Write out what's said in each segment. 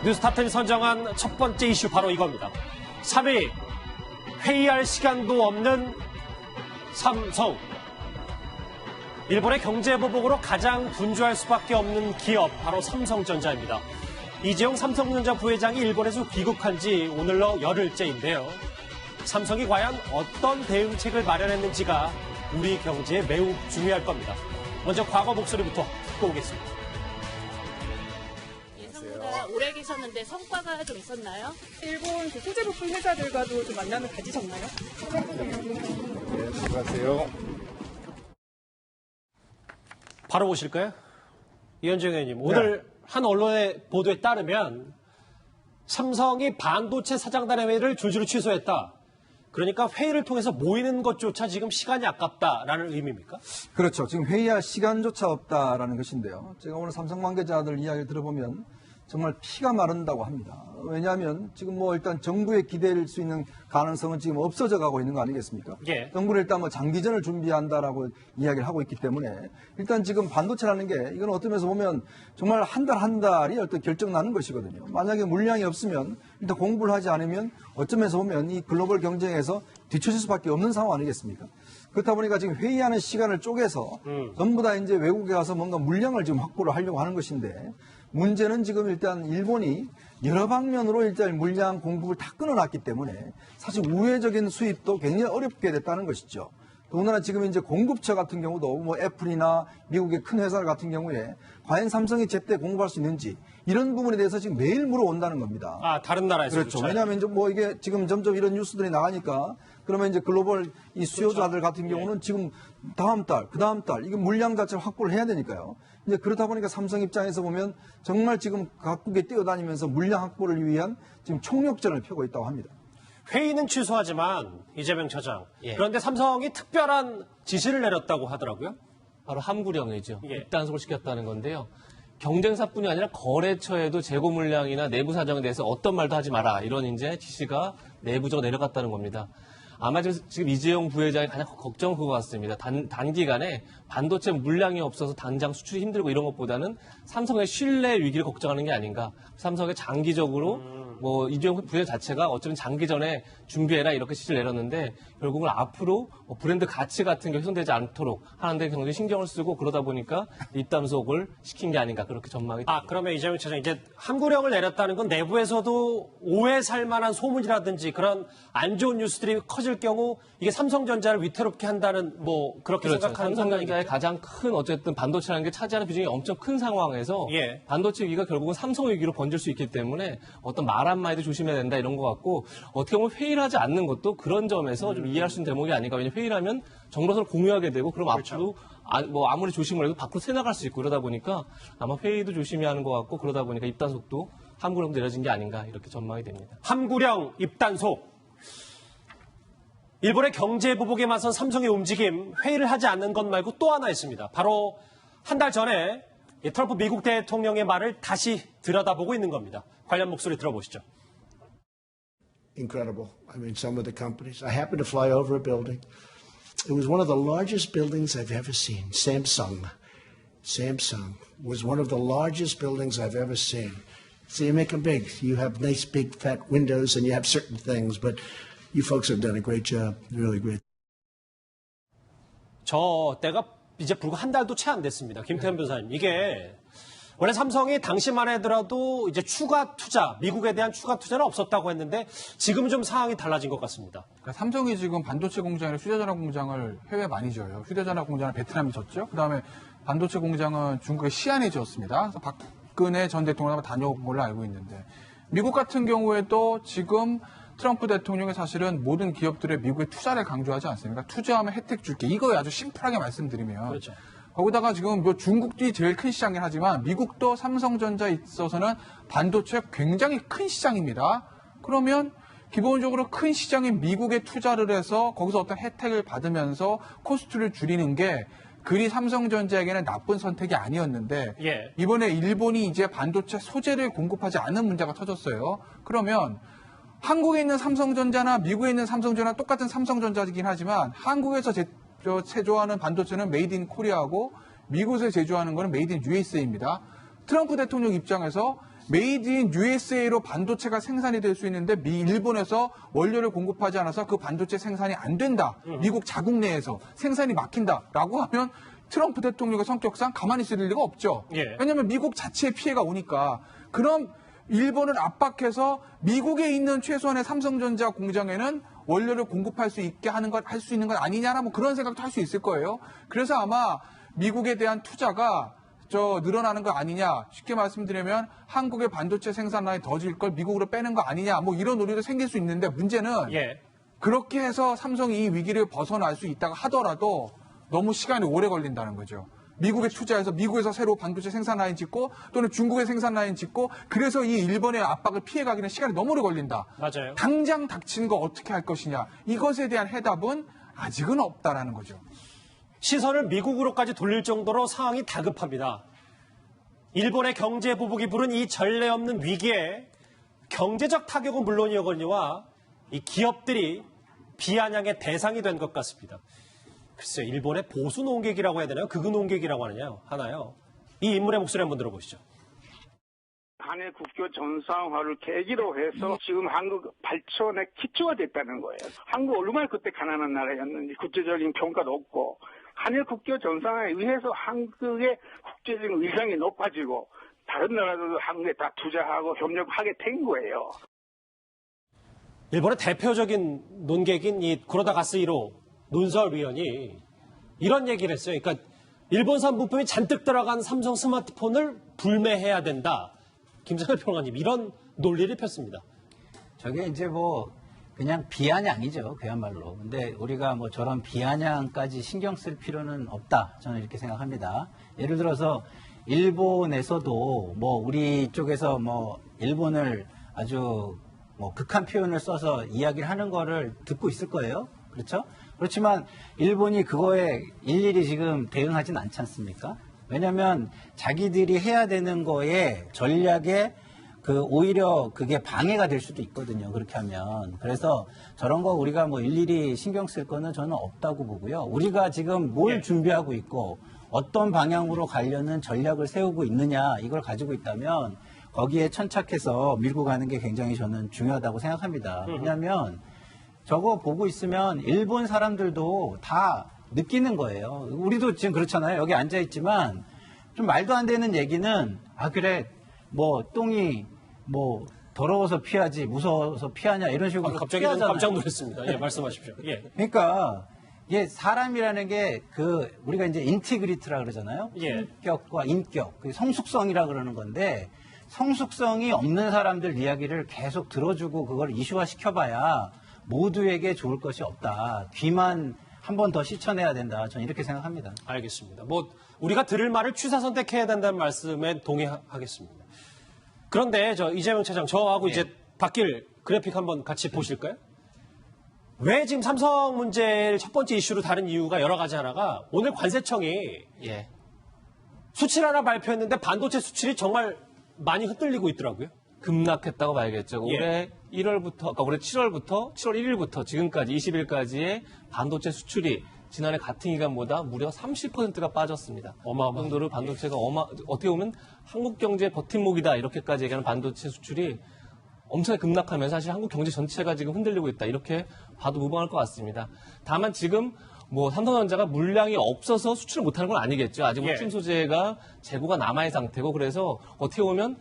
뉴스탑10이 선정한 첫 번째 이슈 바로 이겁니다. 3위, 회의할 시간도 없는 삼성. 일본의 경제보복으로 가장 분주할 수밖에 없는 기업, 바로 삼성전자입니다. 이재용 삼성전자 부회장이 일본에서 귀국한 지 오늘로 열흘째인데요. 삼성이 과연 어떤 대응책을 마련했는지가 우리 경제에 매우 중요할 겁니다. 먼저 과거 목소리부터 듣고 오겠습니다. 예상보다 오래 계셨는데 성과가 좀 있었나요? 일본 소재 부품 회사들과도 좀 만남을 가지셨나요? 네, 수고하세요. 바로 보실까요? 이현정 의원님, 오늘 한 언론의 보도에 따르면 삼성이 반도체 사장단의 회의를 줄줄이 취소했다. 그러니까 회의를 통해서 모이는 것조차 지금 시간이 아깝다라는 의미입니까? 그렇죠. 지금 회의할 시간조차 없다라는 것인데요. 제가 오늘 삼성 관계자들 이야기를 들어보면 정말 피가 마른다고 합니다. 왜냐하면 지금 뭐 일단 정부에 기댈 수 있는 가능성은 지금 없어져 가고 있는 거 아니겠습니까? 예. 정부는 일단 뭐 장기전을 준비한다라고 이야기를 하고 있기 때문에 일단 지금 반도체라는 게 이건 어떤 면에서 보면 정말 한 달 한 달이 어떤 결정 나는 것이거든요. 만약에 물량이 없으면 일단 공부를 하지 않으면 어쩌면서 보면 이 글로벌 경쟁에서 뒤처질 수밖에 없는 상황 아니겠습니까? 그렇다 보니까 지금 회의하는 시간을 쪼개서 전부 다 이제 외국에 가서 뭔가 물량을 지금 확보를 하려고 하는 것인데 문제는 지금 일단 일본이 여러 방면으로 일단 물량 공급을 다 끊어놨기 때문에 사실 우회적인 수입도 굉장히 어렵게 됐다는 것이죠. 더군다나 지금 이제 공급처 같은 경우도 뭐 애플이나 미국의 큰 회사 같은 경우에 과연 삼성이 제때 공급할 수 있는지 이런 부분에 대해서 지금 매일 물어온다는 겁니다. 아, 다른 나라에서. 그렇죠. 왜냐하면 이제 뭐 이게 지금 점점 이런 뉴스들이 나가니까 그러면 이제 글로벌 이 수요자들 같은 경우는 지금 다음 달, 그 다음 달 이게 물량 자체를 확보를 해야 되니까요. 이제 그러다 보니까 삼성 입장에서 보면 정말 지금 각국에 뛰어다니면서 물량 확보를 위한 지금 총력전을 펴고 있다고 합니다. 회의는 취소하지만 이재명 처장. 그런데 삼성이 특별한 지시를 내렸다고 하더라고요. 바로 함구령이죠. 예. 입단속을 시켰다는 건데요. 경쟁사뿐이 아니라 거래처에도 재고 물량이나 내부 사정에 대해서 어떤 말도 하지 마라. 이런 이제 지시가 내부적으로 내려갔다는 겁니다. 아마 지금 이재용 부회장이 가장 걱정은 그거 같습니다. 단기간에 반도체 물량이 없어서 당장 수출이 힘들고 이런 것보다는 삼성의 신뢰 위기를 걱정하는 게 아닌가. 삼성의 장기적으로 뭐 이재용 부회장 자체가 어쩌면 장기전에 준비해라 이렇게 지시를 내렸는데 결국은 앞으로 브랜드 가치 같은 게 훼손되지 않도록 하는데 굉장히 신경을 쓰고 그러다 보니까 입단속을 시킨 게 아닌가 그렇게 전망이 됩니다. 아, 그러면 이재명 처장 이제 함구령을 내렸다는 건 내부에서도 오해 살 만한 소문이라든지 그런 안 좋은 뉴스들이 커질 경우 이게 삼성전자를 위태롭게 한다는 뭐 그렇게 그렇죠. 생각하는 삼성전자의 가장 큰 어쨌든 반도체라는 게 차지하는 비중이 엄청 큰 상황에서 예. 반도체 위기가 결국은 삼성 위기로 번질 수 있기 때문에 어떤 말 한마디도 조심해야 된다 이런 것 같고 어떻게 보면 회의를 하지 않는 것도 그런 점에서 좀 이해할 수 있는 대목이 아닌가. 왜냐하면 회의를 하면 정보를 공유하게 되고 그럼 그렇죠. 앞으로 뭐 아무리 조심을 해도 밖으로 새나갈 수 있고 그러다 보니까 아마 회의도 조심해야 하는 것 같고 그러다 보니까 입단속도 함구령도 내려진 게 아닌가 이렇게 전망이 됩니다. 함구령, 입단속. 일본의 경제 보복에 맞선 삼성의 움직임, 회의를 하지 않는 것 말고 또 하나 있습니다. 바로 한 달 전에 트럼프 미국 대통령의 말을 다시 들여다보고 있는 겁니다. 관련 목소리 들어보시죠. Incredible. I mean, some of the companies. I happened to fly over a building. It was one of the largest buildings I've ever seen. Samsung was one of the largest buildings I've ever seen. So you make them big. You have nice, big, fat windows, and you have certain things. But you folks have done a great job. Really great. 저 때가 이제 불과 한 달도 채 안 됐습니다. 김태현 변호사님. 이게 원래 삼성이 당시만 하더라도 이제 추가 투자, 미국에 대한 추가 투자는 없었다고 했는데 지금은 좀 상황이 달라진 것 같습니다. 그러니까 삼성이 지금 반도체 공장이나 휴대전화 공장을 해외에 많이 지어요. 휴대전화 공장을 베트남에 졌죠. 그다음에 반도체 공장은 중국의 시안에 지었습니다. 박근혜 전 대통령하고 다녀온 걸로 알고 있는데 미국 같은 경우에도 지금 트럼프 대통령이 사실은 모든 기업들의 미국에 투자를 강조하지 않습니까? 투자하면 혜택 줄게. 이거 아주 심플하게 말씀드리면. 그렇죠. 거기다가 지금 뭐 중국이 제일 큰 시장이긴 하지만 미국도 삼성전자에 있어서는 반도체 굉장히 큰 시장입니다. 그러면 기본적으로 큰 시장인 미국에 투자를 해서 거기서 어떤 혜택을 받으면서 코스트를 줄이는 게 그리 삼성전자에게는 나쁜 선택이 아니었는데 예. 이번에 일본이 이제 반도체 소재를 공급하지 않는 문제가 터졌어요. 그러면 한국에 있는 삼성전자나 미국에 있는 삼성전자 똑같은 삼성전자이긴 하지만 한국에서 제조하는 반도체는 메이드 인 코리아하고 미국에서 제조하는 거는 메이드 인 USA입니다. 트럼프 대통령 입장에서 메이드 인 USA로 반도체가 생산이 될 수 있는데 일본에서 원료를 공급하지 않아서 그 반도체 생산이 안 된다. 미국 자국 내에서 생산이 막힌다라고 하면 트럼프 대통령의 성격상 가만히 있을 리가 없죠. 예. 왜냐하면 미국 자체에 피해가 오니까. 그럼 일본을 압박해서 미국에 있는 최소한의 삼성전자 공장에는 원료를 공급할 수 있게 하는 것, 할 수 있는 것 아니냐나 뭐 그런 생각도 할 수 있을 거예요. 그래서 아마 미국에 대한 투자가 늘어나는 거 아니냐. 쉽게 말씀드리면 한국의 반도체 생산 라인 더 질 걸 미국으로 빼는 거 아니냐. 뭐 이런 논의도 생길 수 있는데 문제는 예. 그렇게 해서 삼성이 이 위기를 벗어날 수 있다가 하더라도 너무 시간이 오래 걸린다는 거죠. 미국에 투자해서 미국에서 새로 반도체 생산 라인 짓고 또는 중국에 생산 라인 짓고 그래서 이 일본의 압박을 피해가기는 시간이 너무 오래 걸린다. 맞아요. 당장 닥치는 거 어떻게 할 것이냐. 이것에 대한 해답은 아직은 없다라는 거죠. 시선을 미국으로까지 돌릴 정도로 상황이 다급합니다. 일본의 경제 보복이 부른 이 전례 없는 위기에 경제적 타격은 물론이거니와 이 기업들이 비아냥의 대상이 된 것 같습니다. 글쎄요, 일본의 보수 농객이라고 해야 되나요? 극우 농객이라고 하나요? 이 인물의 목소리 한번 들어보시죠. 한일 국교 정상화를 계기로 해서 지금 한국 발전의 기초가 됐다는 거예요. 한국 얼마나 그때 가난한 나라였는지 국제적인 평가도 없고 한일 국교 정상화에 의해서 한국의 국제적인 위상이 높아지고 다른 나라들도 한국에 다 투자하고 협력하게 된 거예요. 일본의 대표적인 논객인 이 구로다가스 1호 논설 위원이 이런 얘기를 했어요. 그러니까 일본산 부품이 잔뜩 들어간 삼성 스마트폰을 불매해야 된다. 김상일 평론가님 이런 논리를 폈습니다. 저게 이제 뭐 그냥 비아냥이죠. 그야말로. 근데 우리가 뭐 저런 비아냥까지 신경 쓸 필요는 없다. 저는 이렇게 생각합니다. 예를 들어서 일본에서도 뭐 우리 쪽에서 뭐 일본을 아주 뭐 극한 표현을 써서 이야기를 하는 거를 듣고 있을 거예요. 그렇죠? 그렇지만 일본이 그거에 일일이 지금 대응하진 않지 않습니까? 왜냐하면 자기들이 해야 되는 거에 전략에 오히려 그게 방해가 될 수도 있거든요. 그렇게 하면. 그래서 저런 거 우리가 뭐 일일이 신경 쓸 거는 저는 없다고 보고요. 우리가 지금 뭘 준비하고 있고 어떤 방향으로 가려는 전략을 세우고 있느냐 이걸 가지고 있다면 거기에 천착해서 밀고 가는 게 굉장히 저는 중요하다고 생각합니다. 왜냐하면 저거 보고 있으면 일본 사람들도 다 느끼는 거예요. 우리도 지금 그렇잖아요. 여기 앉아 있지만 좀 말도 안 되는 얘기는 그래 뭐 똥이 뭐 더러워서 피하지 무서워서 피하냐 이런 식으로 갑자기 좀 피하잖아요. 깜짝 놀랐습니다. 예, 말씀하십시오. 예. 그러니까 이게 사람이라는 게 우리가 이제 인티그리티라 그러잖아요. 예. 인격과 인격, 성숙성이라 그러는 건데 성숙성이 없는 사람들 이야기를 계속 들어주고 그걸 이슈화 시켜봐야 모두에게 좋을 것이 없다. 귀만 한 번 더 씻어내야 된다. 저는 이렇게 생각합니다. 알겠습니다. 뭐 우리가 들을 말을 취사 선택해야 된다는 말씀에 동의하겠습니다. 그런데 이재명 차장 저하고 이제 바뀔 그래픽 한번 같이 보실까요? 왜 지금 삼성 문제를 첫 번째 이슈로 다른 이유가 여러 가지 하나가 오늘 관세청이 수치를 하나 발표했는데 반도체 수출이 정말 많이 흔들리고 있더라고요. 급락했다고 봐야겠죠. 올해 1월부터, 그러니까 올해 7월 1일부터 지금까지 20일까지의 반도체 수출이 지난해 같은 기간보다 무려 30%가 빠졌습니다. 어마어마한 정도로 반도체가 어떻게 보면 한국 경제의 버팀목이다 이렇게까지 얘기하는 반도체 수출이 엄청나게 급락하면서 사실 한국 경제 전체가 지금 흔들리고 있다 이렇게 봐도 무방할 것 같습니다. 다만 지금 뭐 삼성전자가 물량이 없어서 수출을 못하는 건 아니겠죠. 아직 핵심 소재가 재고가 남아있는 상태고 그래서 어떻게 보면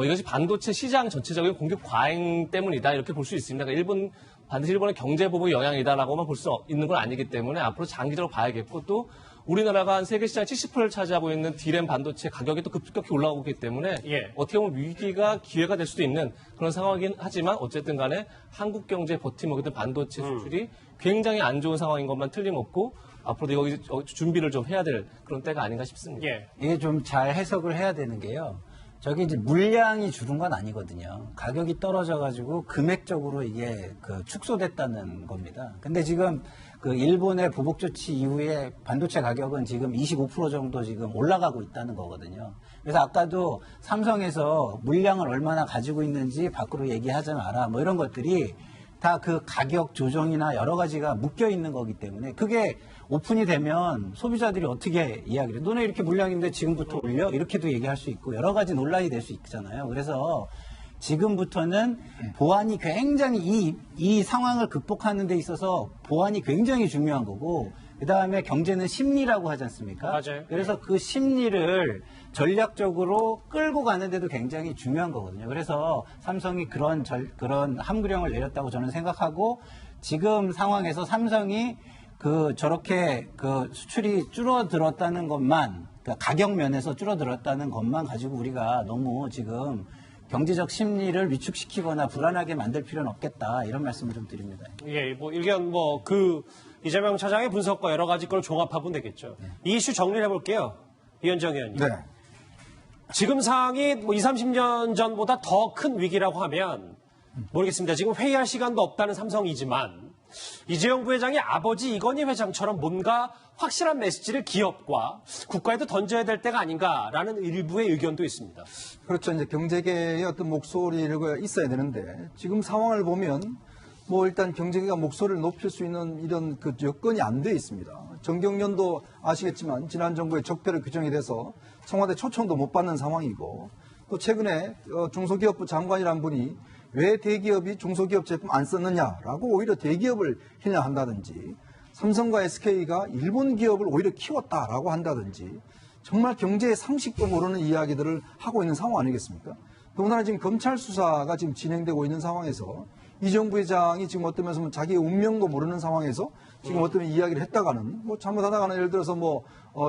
이것이 반도체 시장 전체적인 공급 과잉 때문이다 이렇게 볼 수 있습니다. 그러니까 반드시 일본의 경제 보복 영향이다라고만 볼 수 있는 건 아니기 때문에 앞으로 장기적으로 봐야겠고 또 우리나라가 한 세계 시장 70%를 차지하고 있는 D램 반도체 가격이 또 급격히 올라가고 있기 때문에 어떻게 보면 위기가 기회가 될 수도 있는 그런 상황이긴 하지만 어쨌든 간에 한국 경제 버팀목이든 반도체 수출이 굉장히 안 좋은 상황인 것만 틀림없고 앞으로도 이거 준비를 좀 해야 될 그런 때가 아닌가 싶습니다. 이게 좀 잘 해석을 해야 되는 게요. 저게 이제 물량이 줄은 건 아니거든요. 가격이 떨어져가지고 금액적으로 이게 축소됐다는 겁니다. 근데 지금 일본의 보복 조치 이후에 반도체 가격은 지금 25% 정도 지금 올라가고 있다는 거거든요. 그래서 아까도 삼성에서 물량을 얼마나 가지고 있는지 밖으로 얘기하지 마라. 뭐 이런 것들이 다 그 가격 조정이나 여러 가지가 묶여 있는 거기 때문에 그게 오픈이 되면 소비자들이 어떻게 이야기를 해? 너네 이렇게 물량인데 지금부터 올려? 이렇게도 얘기할 수 있고 여러 가지 논란이 될 수 있잖아요. 그래서 지금부터는 보안이 굉장히 이 상황을 극복하는 데 있어서 보안이 굉장히 중요한 거고 그다음에 경제는 심리라고 하지 않습니까? 맞아요. 그래서 그 심리를 전략적으로 끌고 가는데도 굉장히 중요한 거거든요. 그래서 삼성이 그런 함구령을 내렸다고 저는 생각하고 지금 상황에서 삼성이 저렇게 수출이 줄어들었다는 것만 가격 면에서 줄어들었다는 것만 가지고 우리가 너무 지금 경제적 심리를 위축시키거나 불안하게 만들 필요는 없겠다 이런 말씀을 좀 드립니다. 예, 뭐 일견 이재명 차장의 분석과 여러 가지 걸 종합하면 되겠죠. 이 이슈 정리를 해볼게요. 이현정 의원님. 네. 지금 상황이 20, 30년 전보다 더 큰 위기라고 하면 모르겠습니다. 지금 회의할 시간도 없다는 삼성이지만 이재용 부회장의 아버지 이건희 회장처럼 뭔가 확실한 메시지를 기업과 국가에도 던져야 될 때가 아닌가라는 일부의 의견도 있습니다. 그렇죠. 이제 경제계의 어떤 목소리가 있어야 되는데 지금 상황을 보면 일단 경제계가 목소리를 높일 수 있는 이런 여건이 안 돼 있습니다. 정경련도 아시겠지만 지난 정부의 적폐를 규정이 돼서 청와대 초청도 못 받는 상황이고 또 최근에 중소기업부 장관이란 분이 왜 대기업이 중소기업 제품 안 썼느냐라고 오히려 대기업을 희냥한다든지 삼성과 SK가 일본 기업을 오히려 키웠다라고 한다든지 정말 경제의 상식도 모르는 이야기들을 하고 있는 상황 아니겠습니까? 더군다나 지금 검찰 수사가 지금 진행되고 있는 상황에서 이재용 부회장이 지금 어떤 면에서 자기의 운명도 모르는 상황에서 지금 어떤 이야기를 했다가는 잘못하다가는 예를 들어서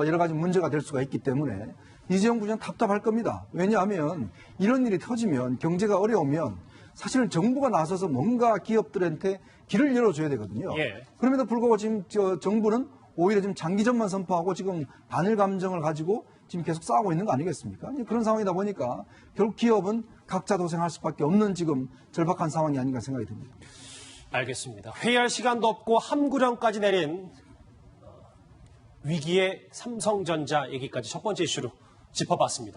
여러 가지 문제가 될 수가 있기 때문에 이재용 부회장 답답할 겁니다. 왜냐하면 이런 일이 터지면 경제가 어려우면 사실은 정부가 나서서 뭔가 기업들한테 길을 열어줘야 되거든요. 예. 그럼에도 불구하고 지금 정부는 오히려 지금 장기전만 선포하고 지금 반일 감정을 가지고 지금 계속 싸우고 있는 거 아니겠습니까? 그런 상황이다 보니까 결국 기업은 각자 도생할 수밖에 없는 지금 절박한 상황이 아닌가 생각이 듭니다. 알겠습니다. 회의할 시간도 없고 함구령까지 내린 위기의 삼성전자 얘기까지 첫 번째 이슈로 짚어봤습니다.